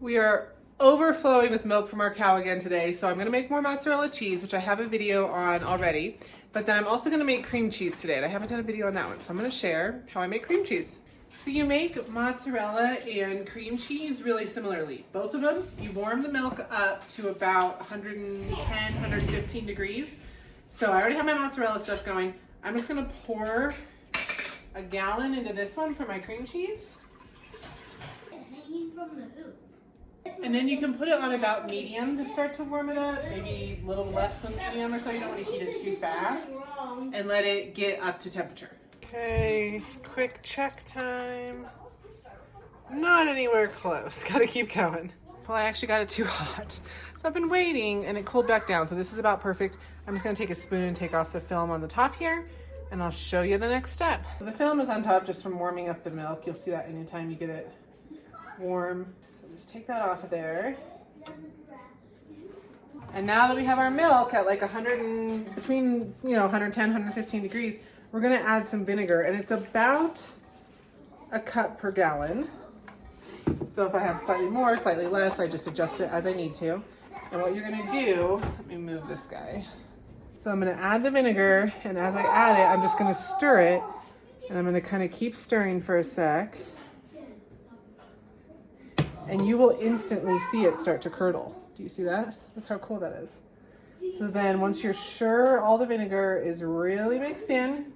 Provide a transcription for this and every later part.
We are overflowing with milk from our cow again today, so I'm gonna make more mozzarella cheese, which I have a video on already, but then I'm also gonna make cream cheese today, and I haven't done a video on that one, so I'm gonna share how I make cream cheese. So you make mozzarella and cream cheese really similarly. Both of them, you warm the milk up to about 110, 115 degrees. So I already have my mozzarella stuff going. I'm just gonna pour a gallon into this one for my cream cheese. Hanging from the hoop. And then you can put it on about medium to start to warm it up, maybe a little less than medium or so. You don't want to heat it too fast, and let it get up to temperature. Okay, quick check time. Not anywhere close, gotta keep going. Well, I actually got it too hot. So I've been waiting and it cooled back down. So this is about perfect. I'm just gonna take a spoon and take off the film on the top here, and I'll show you the next step. So the film is on top just from warming up the milk. You'll see that anytime you get it warm. Just take that off of there. And now that we have our milk at like 110, 115 degrees, we're gonna add some vinegar, and it's about a cup per gallon. So if I have slightly more, slightly less, I just adjust it as I need to. And what you're gonna do, let me move this guy. So I'm gonna add the vinegar, and as I add it, I'm just gonna stir it, and I'm gonna kind of keep stirring for a sec. And you will instantly see it start to curdle. Do you see that? Look how cool that is. So then once you're sure all the vinegar is really mixed in,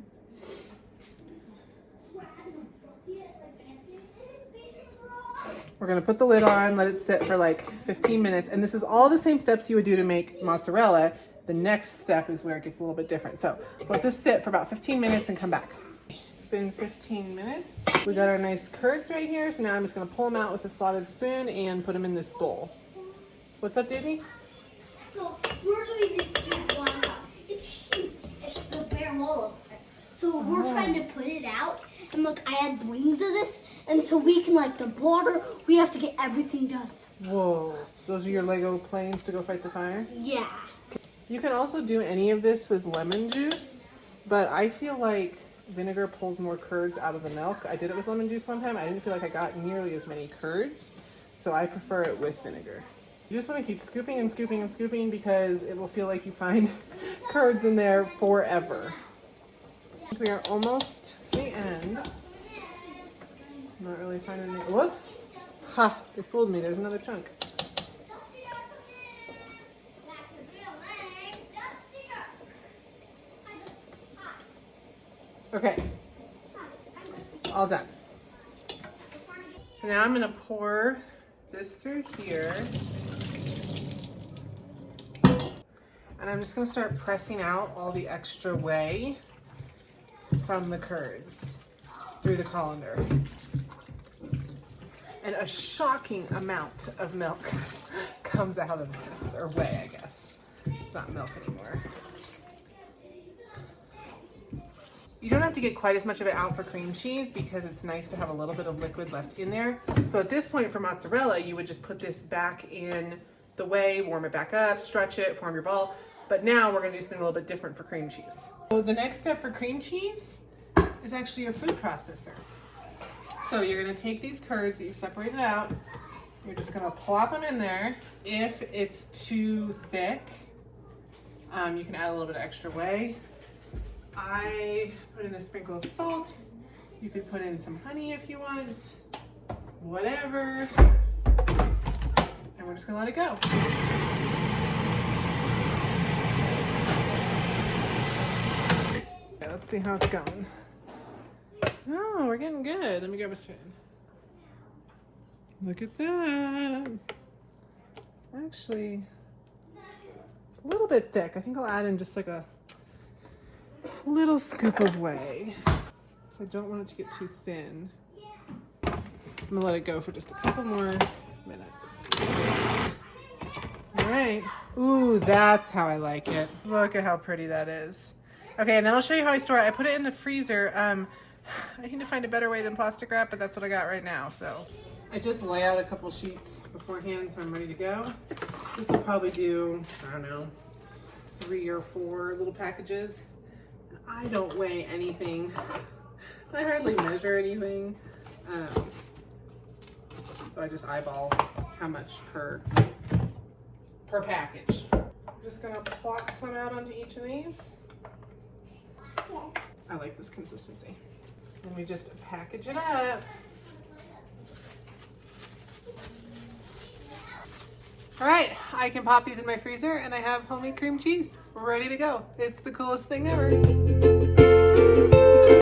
we're gonna put the lid on, let it sit for like 15 minutes. And this is all the same steps you would do to make mozzarella. The next step is where it gets a little bit different. So let this sit for about 15 minutes and come back. It's been 15 minutes. We got our nice curds right here, so now I'm just gonna pull them out with a slotted spoon and put them in this bowl. What's up, Daisy? So we're doing this big one. It's huge. It's the bare wall of it. So we're trying to put it out. And look, I had the wings of this. And so we can, like the border, we have to get everything done. Whoa, those are your Lego planes to go fight the fire? Yeah. You can also do any of this with lemon juice, but I feel like vinegar pulls more curds out of the milk. I did it with lemon juice one time. I didn't feel like I got nearly as many curds, so I prefer it with vinegar. You just want to keep scooping and scooping and scooping because it will feel like you find curds in there forever. We are almost to the end. I'm not really finding any. Whoops! Ha! It fooled me. There's another chunk. Okay, all done. So now I'm gonna pour this through here. And I'm just gonna start pressing out all the extra whey from the curds through the colander. And a shocking amount of milk comes out of this, or whey, I guess. It's not milk anymore. You don't have to get quite as much of it out for cream cheese because it's nice to have a little bit of liquid left in there. So at this point for mozzarella, you would just put this back in the whey, warm it back up, stretch it, form your ball. But now we're gonna do something a little bit different for cream cheese. So the next step for cream cheese is actually your food processor. So you're gonna take these curds that you've separated out, you're just gonna plop them in there. If it's too thick, you can add a little bit of extra whey. I put in a sprinkle of salt. You could put in some honey if you want, whatever. And we're just gonna let it go. Okay, let's see how it's going. Oh, we're getting good. Let me grab a spoon. Look at that. It's actually, it's a little bit thick. I think I'll add in just like a little scoop of whey. So I don't want it to get too thin. I'm gonna let it go for just a couple more minutes. All right. Ooh, that's how I like it. Look at how pretty that is. Okay, and then I'll show you how I store it. I put it in the freezer. I need to find a better way than plastic wrap, but that's what I got right now, so. I just lay out a couple sheets beforehand so I'm ready to go. This will probably do, I don't know, 3 or 4 little packages. I don't weigh anything. I hardly measure anything. So I just eyeball how much per package. I'm just gonna plop some out onto each of these. I like this consistency. And we just package it up. All right, I can pop these in my freezer and I have homemade cream cheese ready to go. It's the coolest thing ever.